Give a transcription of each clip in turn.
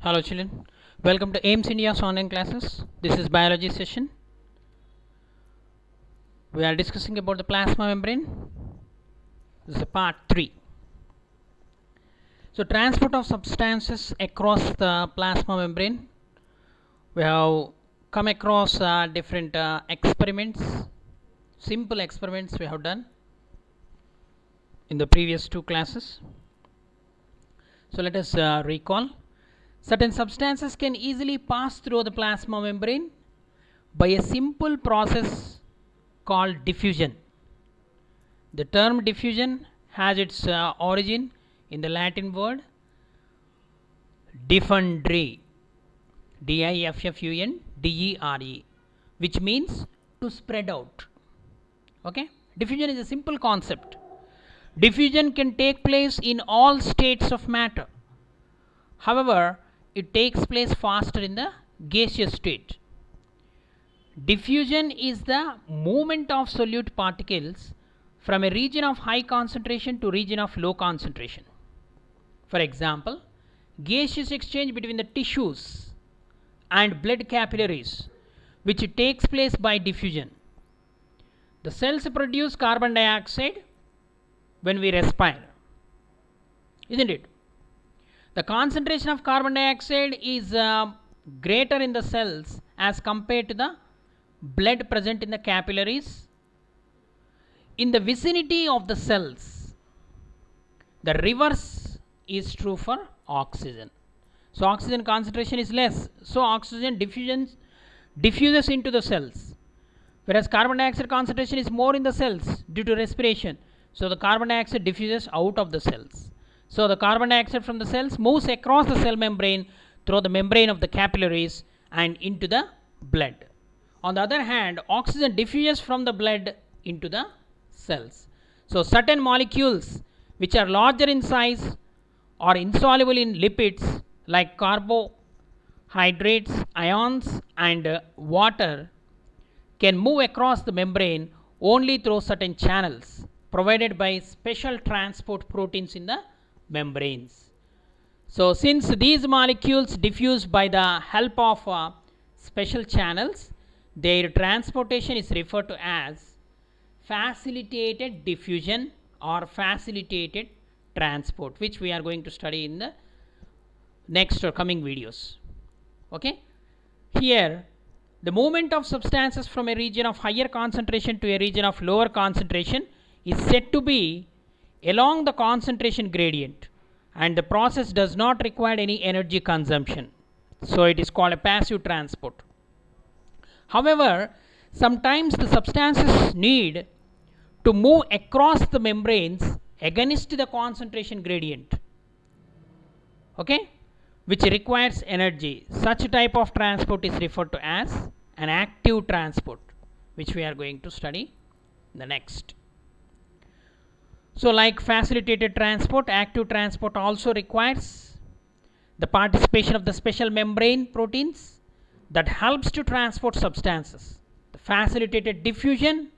Hello children, welcome to AIMS India's online classes. This is biology session. We are discussing about the plasma membrane. This is part 3. So transport of substances across the plasma membrane. We have come across different experiments, simple experiments we have done in the previous 2 classes. So let us recall. Certain substances can easily pass through the plasma membrane by a simple process called diffusion. The term diffusion has its origin in the Latin word diffundere, D-I-F-F-U-N-D-E-R-E, which means to spread out. Okay, diffusion is a simple concept. Diffusion can take place in all states of matter. However, it takes place faster in the gaseous state. Diffusion is the movement of solute particles from a region of high concentration to region of low concentration. For example, gaseous exchange between the tissues and blood capillaries, which takes place by diffusion. The cells produce carbon dioxide when we respire, isn't it? The concentration of carbon dioxide is greater in the cells as compared to the blood present in the capillaries. In the vicinity of the cells, the reverse is true for oxygen. So oxygen concentration is less, so oxygen diffuses into the cells, whereas carbon dioxide concentration is more in the cells due to respiration, so the carbon dioxide diffuses out of the cells. So the carbon dioxide from the cells moves across the cell membrane through the membrane of the capillaries and into the blood. On the other hand, oxygen diffuses from the blood into the cells. So certain molecules which are larger in size or insoluble in lipids like carbohydrates, ions and water can move across the membrane only through certain channels provided by special transport proteins in the membranes. So since these molecules diffuse by the help of special channels, their transportation is referred to as facilitated diffusion or facilitated transport, which we are going to study in the next or coming videos. Okay, here the movement of substances from a region of higher concentration to a region of lower concentration is said to be along the concentration gradient, and the process does not require any energy consumption, so it is called a passive transport. However, sometimes the substances need to move across the membranes against the concentration gradient, okay, which requires energy. Such type of transport is referred to as an active transport, which we are going to study in the next. So like facilitated transport, active transport also requires the participation of the special membrane proteins that helps to transport substances. The facilitated diffusion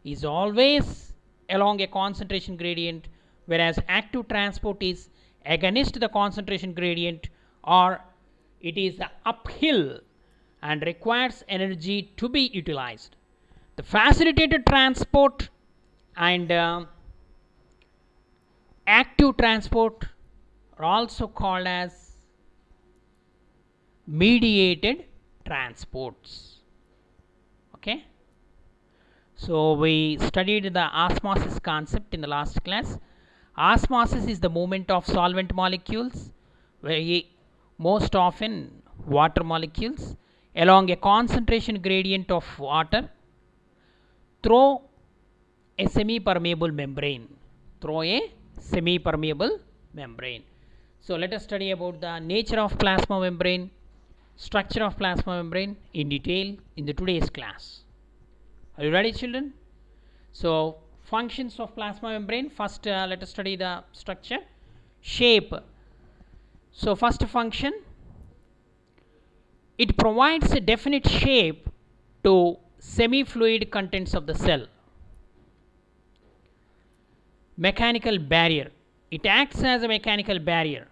is always along a concentration gradient, whereas active transport is against the concentration gradient, or it is uphill and requires energy to be utilized. The facilitated transport and active transport are also called as mediated transports. Okay, so we studied the osmosis concept in the last class. Osmosis is the movement of solvent molecules, most often water molecules, along a concentration gradient of water through a semi-permeable membrane. So let us study about the nature of plasma membrane, structure of plasma membrane in detail in the today's class. Are you ready, children? So functions of plasma membrane. First let us study the structure. Shape. So first function, it provides a definite shape to semi-fluid contents of the cell. Mechanical barrier, it acts as a mechanical barrier.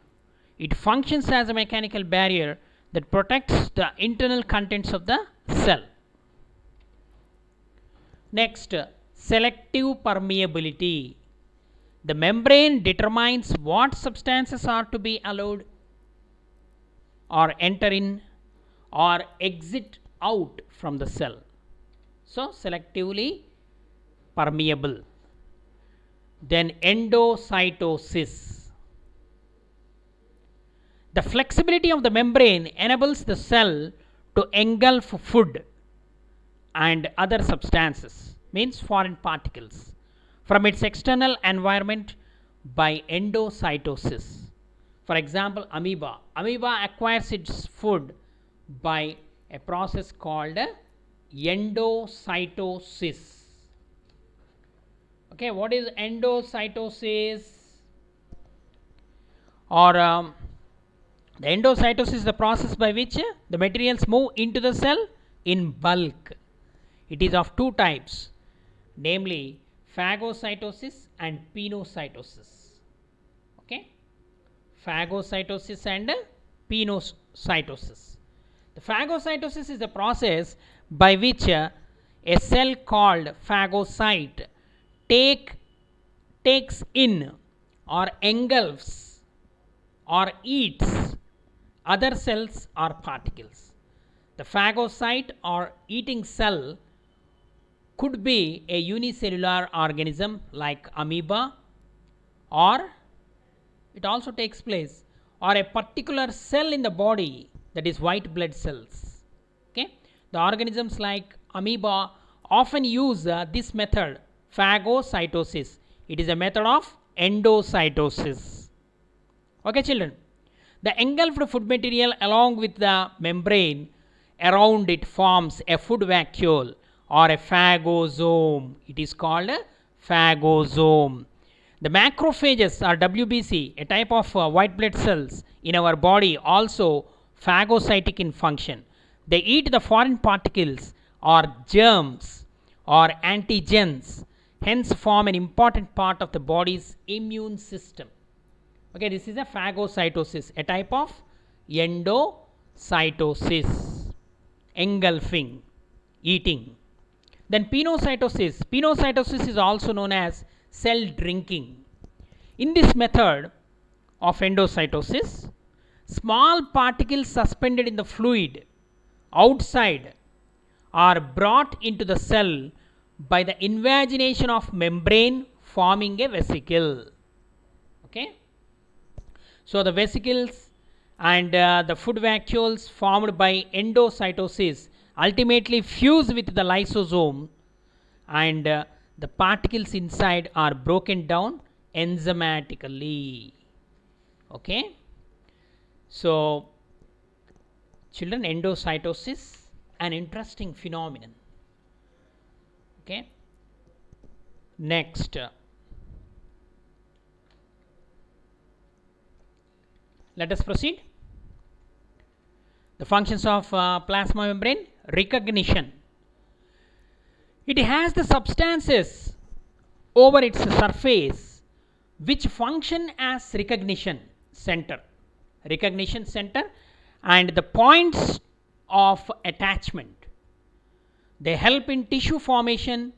It functions as a mechanical barrier that protects the internal contents of the cell. Next, selective permeability. The membrane determines what substances are to be allowed or enter in or exit out from the cell. So, selectively permeable. Then endocytosis. The flexibility of the membrane enables the cell to engulf food and other substances, means foreign particles, from its external environment by endocytosis. For example, amoeba. Amoeba acquires its food by a process called endocytosis. Okay, what is endocytosis? Or the endocytosis is the process by which the materials move into the cell in bulk. It is of two types, namely phagocytosis and pinocytosis. Okay, phagocytosis and pinocytosis. The phagocytosis is the process by which a cell called phagocyte takes in or engulfs or eats other cells or particles. The phagocyte or eating cell could be a unicellular organism like amoeba, or it also takes place, or a particular cell in the body, that is white blood cells. Okay, the organisms like amoeba often use this method, phagocytosis. It is a method of endocytosis. Okay, children, the engulfed food material along with the membrane around it forms a food vacuole or a phagosome. It is called a phagosome. The macrophages or WBC, a type of white blood cells in our body, also phagocytic in function. They eat the foreign particles or germs or antigens, hence form an important part of the body's immune system. Okay, this is a phagocytosis, a type of endocytosis, engulfing, eating. Then pinocytosis. Pinocytosis is also known as cell drinking. In this method of endocytosis, small particles suspended in the fluid outside are brought into the cell by the invagination of membrane, forming a vesicle. Okay, so the vesicles and the food vacuoles formed by endocytosis ultimately fuse with the lysosome, and the particles inside are broken down enzymatically. Okay, so children, endocytosis, an interesting phenomenon. Okay, next, let us proceed. The functions of plasma membrane: recognition. It has the substances over its surface which function as recognition center, and the points of attachment. They help in tissue formation,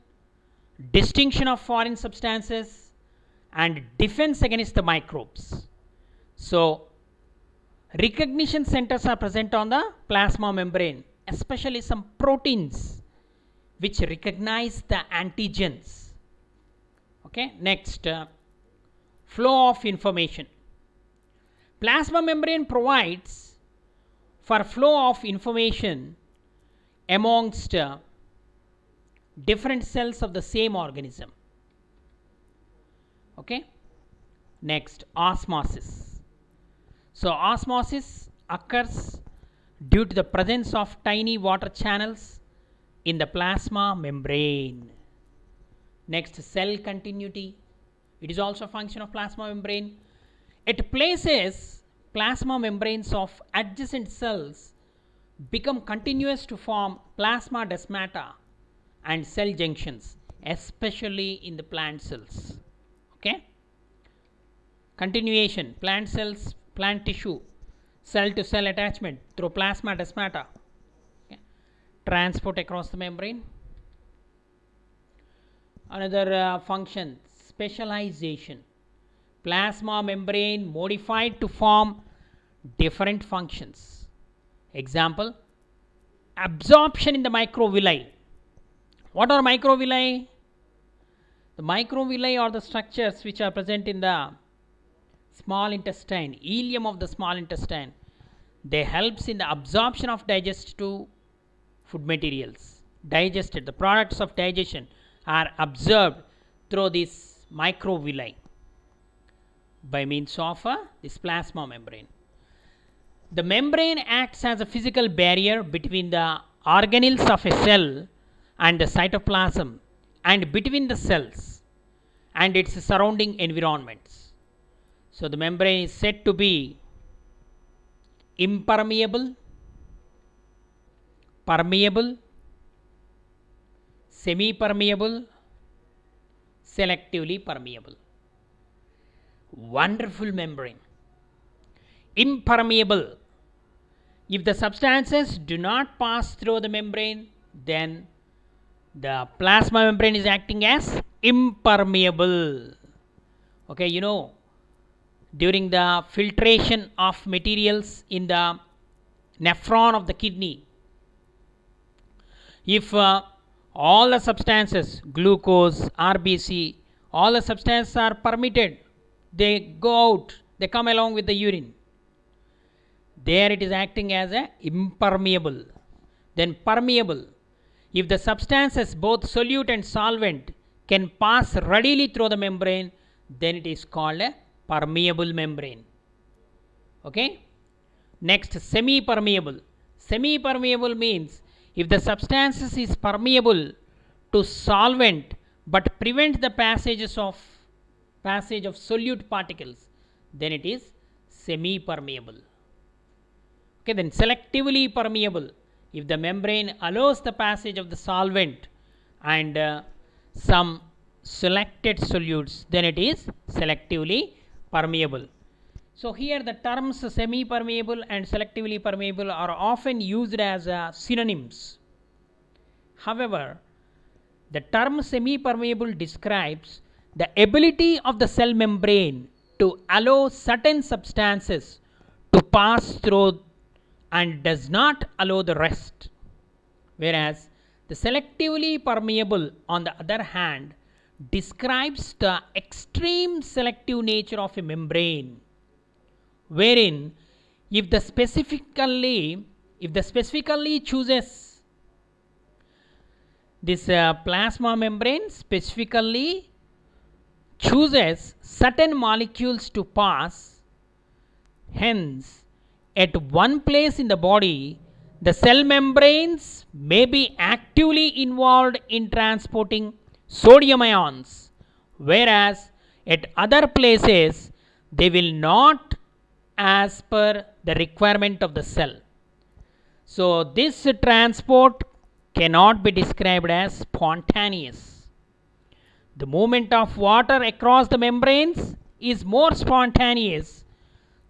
distinction of foreign substances, and defense against the microbes. So, recognition centers are present on the plasma membrane, especially some proteins which recognize the antigens. Okay, next, flow of information. Plasma membrane provides for flow of information amongst different cells of the same organism. Okay, next, osmosis. So osmosis occurs due to the presence of tiny water channels in the plasma membrane. Next, cell continuity. It is also a function of plasma membrane. At places, plasma membranes of adjacent cells become continuous to form plasma desmata and cell junctions, especially in the plant cells. Okay, continuation. Plant cells plant tissue, cell to cell attachment through plasma desmata, okay. Transport across the membrane. Another function, specialization. Plasma membrane modified to form different functions. Example, absorption in the microvilli. What are microvilli? The microvilli are the structures which are present in the small intestine, ileum of the small intestine. They helps in the absorption of digestive food materials. Digested, the products of digestion are absorbed through this microvilli by means of this plasma membrane. The membrane acts as a physical barrier between the organelles of a cell and the cytoplasm, and between the cells and its surrounding environments. So the membrane is said to be impermeable, permeable, semi-permeable, selectively permeable. Wonderful membrane. Impermeable. If the substances do not pass through the membrane, then the plasma membrane is acting as impermeable. Okay, you know, during the filtration of materials in the nephron of the kidney, if all the substances, glucose, RBC, all the substances are permitted, they go out, they come along with the urine. There it is acting as a impermeable. Then permeable. If the substances, both solute and solvent, can pass readily through the membrane, then it is called a permeable membrane. Okay. Next, semi-permeable. Semi-permeable means if the substances is permeable to solvent but prevent the passage of solute particles, then it is semi-permeable. Okay, then selectively permeable. If the membrane allows the passage of the solvent and some selected solutes, then it is selectively permeable. So here the terms semi-permeable and selectively permeable are often used as synonyms. However, the term semi-permeable describes the ability of the cell membrane to allow certain substances to pass through and does not allow the rest, whereas the selectively permeable, on the other hand, describes the extreme selective nature of a membrane, wherein if the specifically chooses this plasma membrane specifically chooses certain molecules to pass, hence at one place in the body, the cell membranes may be actively involved in transporting sodium ions, whereas at other places they will not, as per the requirement of the cell. So this transport cannot be described as spontaneous. The movement of water across the membranes is more spontaneous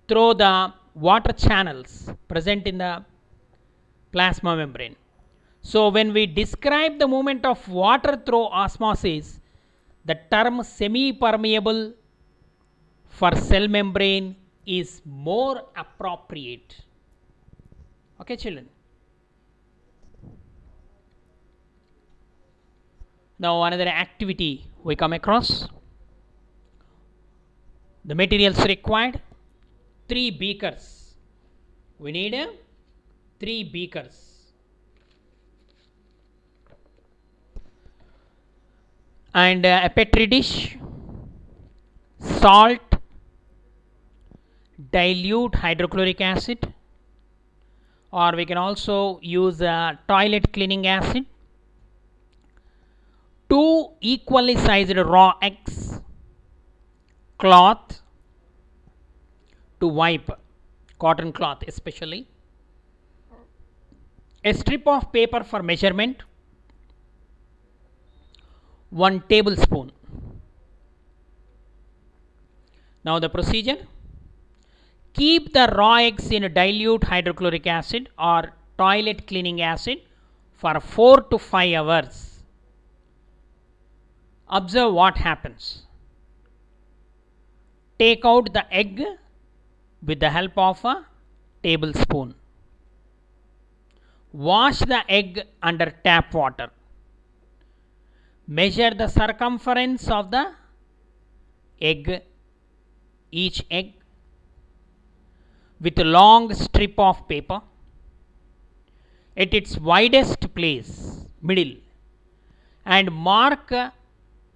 through the water channels present in the plasma membrane. So when we describe the movement of water through osmosis, the term semi-permeable for cell membrane is more appropriate. Okay, children. Now another activity we come across. The materials required, 3 beakers. We need 3 beakers. And a petri dish, salt, dilute hydrochloric acid, or we can also use toilet cleaning acid, 2 equally sized raw eggs, cloth to wipe, cotton cloth especially, a strip of paper for measurement, 1 tablespoon. Now the procedure: Keep the raw eggs in dilute hydrochloric acid or toilet cleaning acid for 4 to 5 hours. Observe what happens. Take out the egg with the help of a tablespoon. Wash the egg under tap water. Measure the circumference of the egg, each egg, with a long strip of paper at its widest place, middle, and mark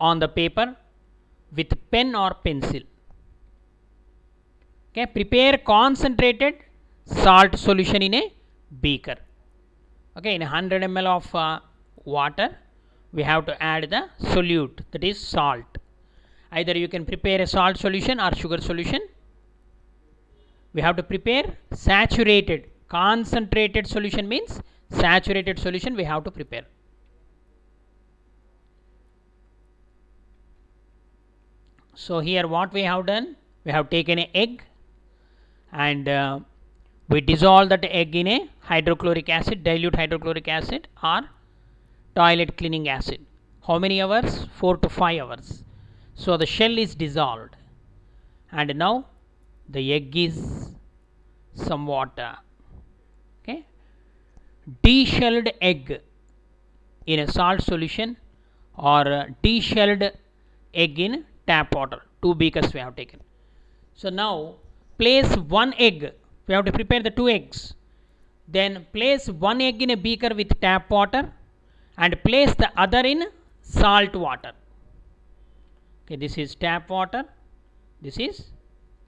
on the paper with pen or pencil. Okay, prepare concentrated salt solution in a beaker. Okay, in 100 ml of water, we have to add the solute, that is salt. Either you can prepare a salt solution or sugar solution. We have to prepare saturated. Concentrated solution means saturated solution we have to prepare. So here what we have done, we have taken an egg and we dissolve that egg in a hydrochloric acid, dilute hydrochloric acid or toilet cleaning acid. How many hours? 4 to 5 hours. So the shell is dissolved and now the egg is somewhat deshelled egg in a salt solution or deshelled egg in tap water. 2 beakers we have taken. So now place 1 egg. We have to prepare the 2 eggs. Then place 1 egg in a beaker with tap water and place the other in salt water. Okay, this is tap water, this is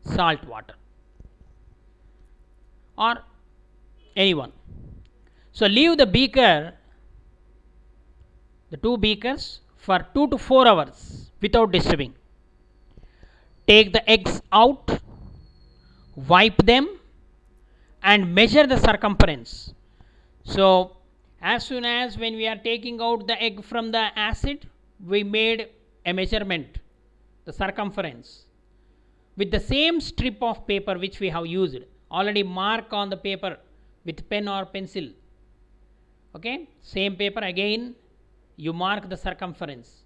salt water or any one. So leave the beaker, the 2 beakers, for 2 to 4 hours without disturbing. Take the eggs out, wipe them and measure the circumference. So as soon as when we are taking out the egg from the acid, we made a measurement, the circumference, with the same strip of paper which we have used. Already mark on the paper with pen or pencil. Okay, same paper again you mark the circumference.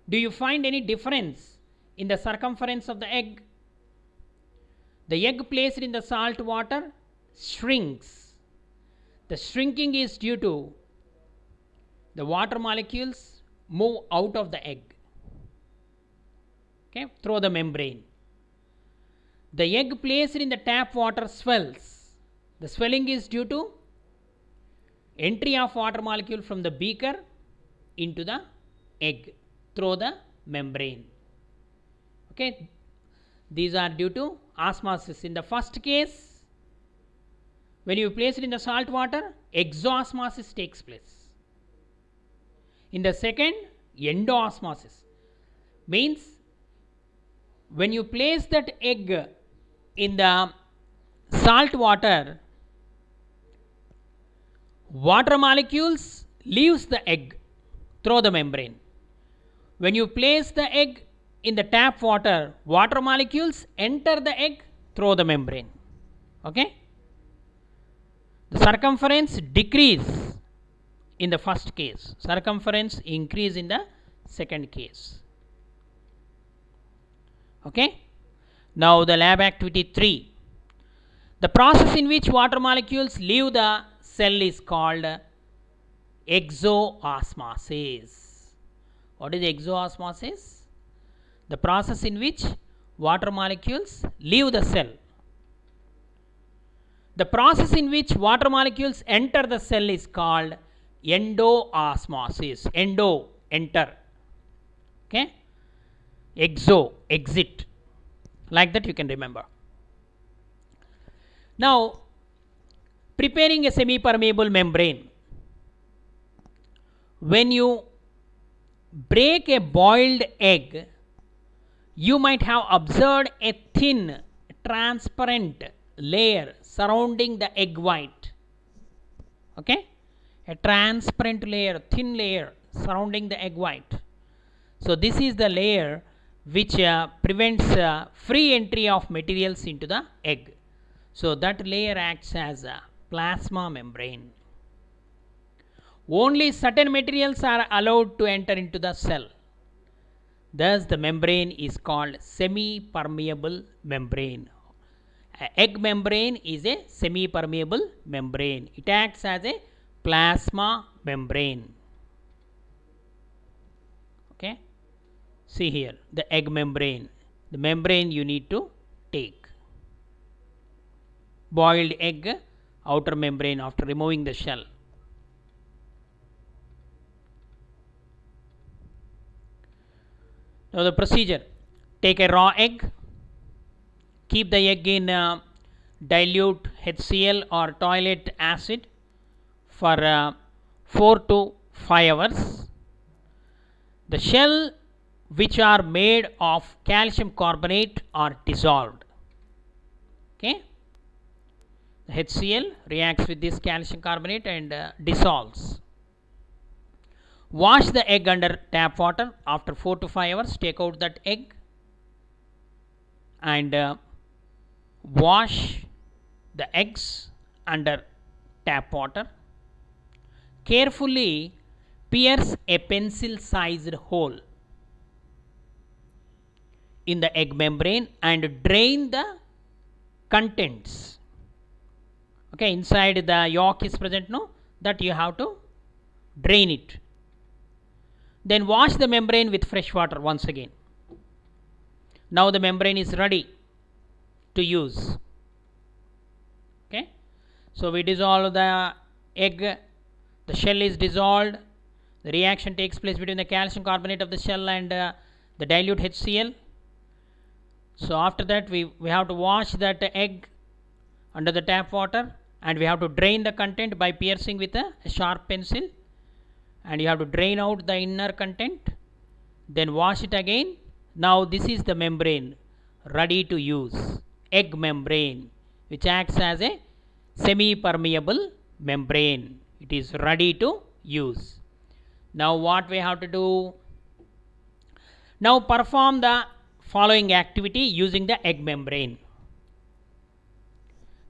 Do you find any difference in the circumference of the egg? The egg placed in the salt water shrinks. The shrinking is due to the water molecules move out of the egg, okay, through the membrane. The egg placed in the tap water swells. The swelling is due to entry of water molecule from the beaker into the egg through the membrane. Okay, these are due to osmosis. In the first case, when you place it in the salt water, exosmosis takes place. In the second, endoosmosis, means when you place that egg in the salt water, water molecules leaves the egg through the membrane. When you place the egg in the tap water, water molecules enter the egg through the membrane. Okay, the circumference decrease in the first case, circumference increase in the second case. Okay, now the lab activity 3. The process in which water molecules leave the cell is called exoosmosis. What is exoosmosis? The process in which water molecules leave the cell. The process in which water molecules enter the cell is called endoosmosis. Endo, enter. Okay, exo, exit. Like that you can remember. Now preparing a semi-permeable membrane. When you break a boiled egg, you might have observed a thin transparent layer surrounding the egg white. Okay, a transparent layer, thin layer surrounding the egg white. So this is the layer which prevents free entry of materials into the egg. So that layer acts as a plasma membrane. Only certain materials are allowed to enter into the cell. Thus the membrane is called semi-permeable membrane. An egg membrane is a semi-permeable membrane. It acts as a plasma membrane. Okay. See here, the egg membrane. The membrane you need to take. Boiled egg, outer membrane after removing the shell. Now the procedure: take a raw egg, keep the egg in dilute HCl or toilet acid for 4 to 5 hours. The shell which are made of calcium carbonate are dissolved. Okay, the HCl reacts with this calcium carbonate and dissolves. Wash the egg under tap water. After 4 to 5 hours, take out that egg and wash the eggs under tap water. Carefully pierce a pencil sized hole in the egg membrane and drain the contents. Okay, inside the yolk is present, no? That you have to drain it. Then wash the membrane with fresh water once again. Now the membrane is ready to use. Okay, so we dissolve the egg, the shell is dissolved, the reaction takes place between the calcium carbonate of the shell and the dilute HCl. So after that we have to wash that egg under the tap water and we have to drain the content by piercing with a sharp pencil, and you have to drain out the inner content, then wash it again. Now this is the membrane ready to use, egg membrane, which acts as a semi-permeable membrane. It is ready to use. Now what we have to do? Now perform the following activity using the egg membrane.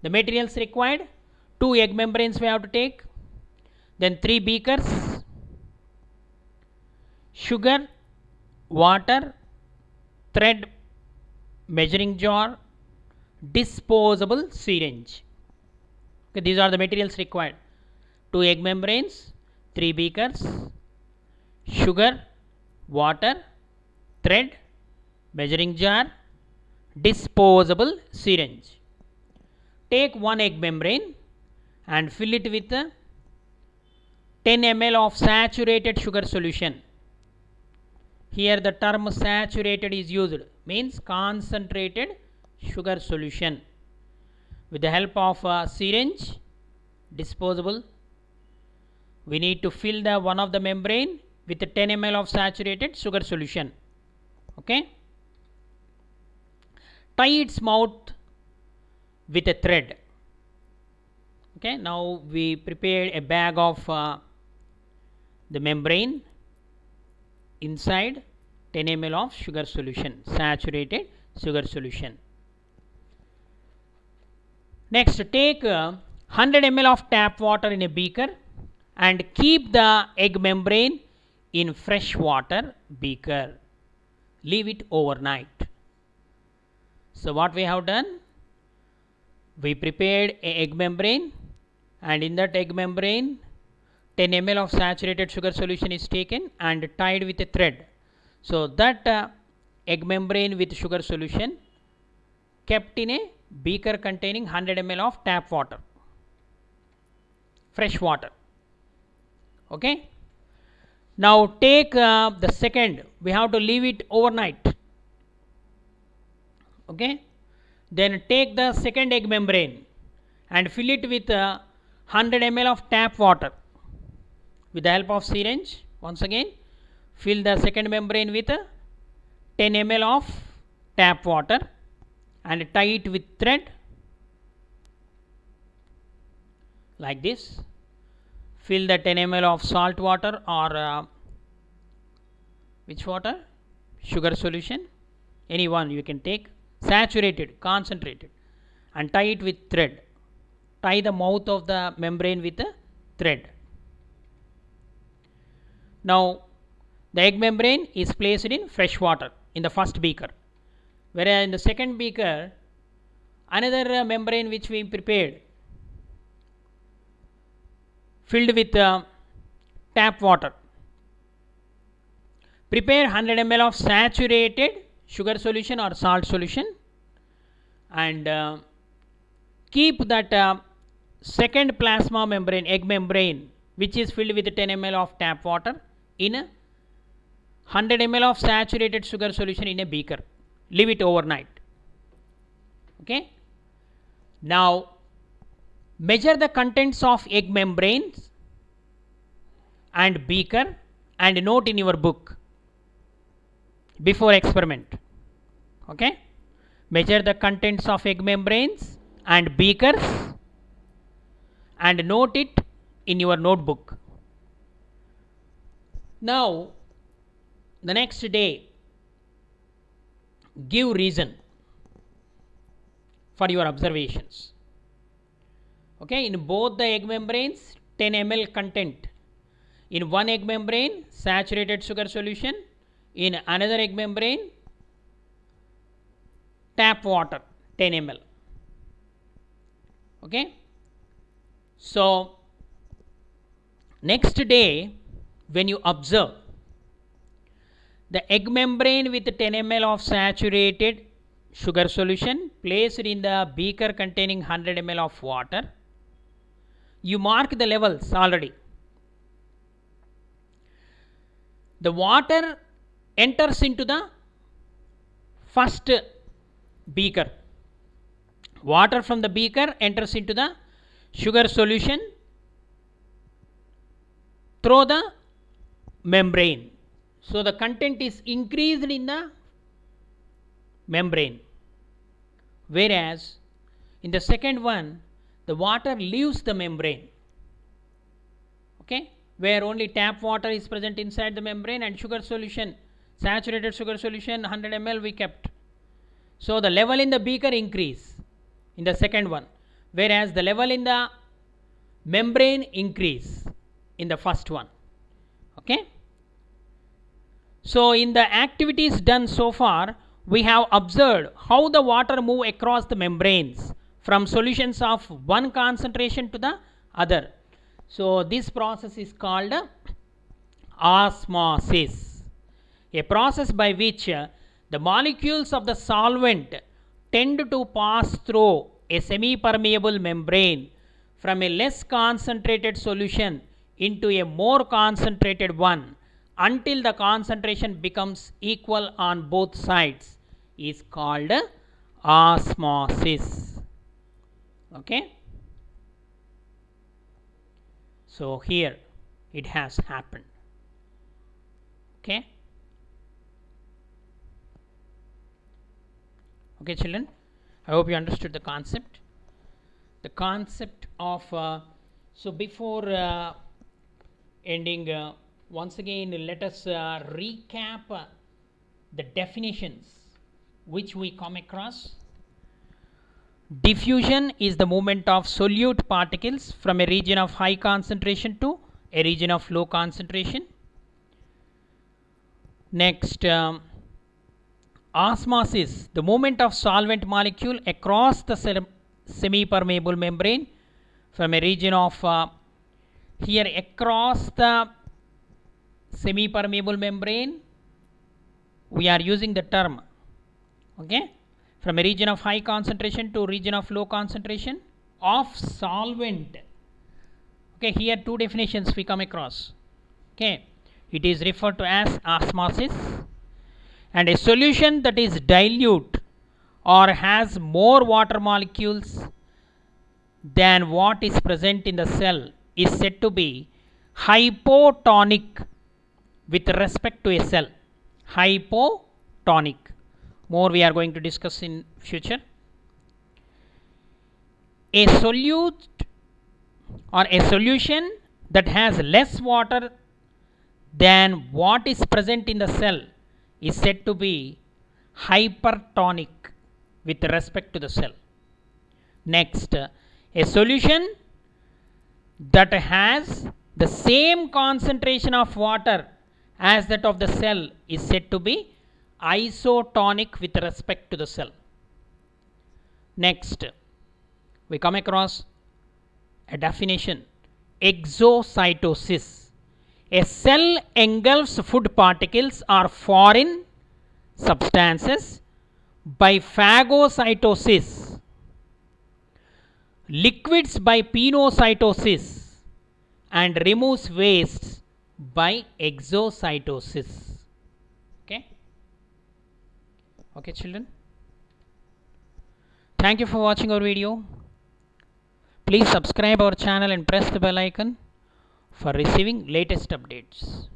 The materials required: 2 egg membranes we have to take, then 3 beakers, sugar, water, thread, measuring jar, disposable syringe. Okay, these are the materials required: 2 egg membranes, 3 beakers, sugar, water, thread, measuring jar, disposable syringe. Take 1 egg membrane and fill it with 10 ml of saturated sugar solution. Here the term saturated is used, means concentrated sugar solution. With the help of a syringe, disposable, we need to fill the one of the membrane with 10 ml of saturated sugar solution. Okay, tie its mouth with a thread. Okay, now we prepared a bag of the membrane, inside 10 ml of sugar solution, saturated sugar solution. Next, take 100 ml of tap water in a beaker and keep the egg membrane in fresh water beaker. Leave it overnight. So what we have done? We prepared an egg membrane, and in that egg membrane 10 ml of saturated sugar solution is taken and tied with a thread. So that egg membrane with sugar solution kept in a beaker containing 100 ml of tap water, fresh water. Okay, now take the second, we have to leave it overnight. Okay, then take the second egg membrane and fill it with 100 ml of tap water. With the help of syringe, once again fill the second membrane with 10 ml of tap water and tie it with thread like this. Fill the 10 ml of salt water or which water? Sugar solution, any one you can take, saturated, concentrated, and tie it with thread. Tie the mouth of the membrane with a thread. Now the egg membrane is placed in fresh water in the first beaker, whereas in the second beaker another membrane which we prepared filled with tap water. Prepare 100 ml of saturated sugar solution or salt solution and keep that second plasma membrane, egg membrane, which is filled with 10 ml of tap water in a 100 ml of saturated sugar solution in a beaker. Leave it overnight. Okay. Now measure the contents of egg membranes and beaker and note in your book before experiment. Okay. Measure the contents of egg membranes and beakers and note it in your notebook. Now the next day give reason for your observations. Okay, in both the egg membranes 10 ml content, in one egg membrane saturated sugar solution, in another egg membrane tap water 10 ml. Okay, so next day when you observe the egg membrane with 10 ml of saturated sugar solution placed in the beaker containing 100 ml of water, you mark the levels already. The water enters into the first beaker. Water from the beaker enters into the sugar solution through the membrane. So the content is increased in the membrane, whereas in the second one the water leaves the membrane. Okay, where only tap water is present inside the membrane and sugar solution, saturated sugar solution 100 ml we kept. So the level in the beaker increase in the second one, whereas the level in the membrane increase in the first one. Okay. So in the activities done so far, we have observed how the water move across the membranes from solutions of one concentration to the other. So this process is called osmosis, a process by which the molecules of the solvent tend to pass through a semi-permeable membrane from a less concentrated solution into a more concentrated one until the concentration becomes equal on both sides, is called osmosis. Okay. So here it has happened. Okay. Okay children, I hope you understood the concept. The concept of so before ending, once again let us recap the definitions which we come across. Diffusion is the movement of solute particles from a region of high concentration to a region of low concentration. Next, osmosis, the movement of solvent molecule across the semi-permeable membrane from a region of here across the semi-permeable membrane we are using the term, okay, from a region of high concentration to region of low concentration of solvent. Okay, here two definitions we come across. Okay, it is referred to as osmosis, and a solution that is dilute or has more water molecules than what is present in the cell is said to be hypotonic with respect to a cell. Hypotonic. More we are going to discuss in future. A solute or a solution that has less water than what is present in the cell is said to be hypertonic with respect to the cell. Next, a solution that has the same concentration of water as that of the cell is said to be isotonic with respect to the cell. Next, we come across a definition: exocytosis. A cell engulfs food particles or foreign substances by phagocytosis, liquids by pinocytosis, and removes wastes by exocytosis. Okay children, thank you for watching our video. Please subscribe our channel and press the bell icon for receiving latest updates.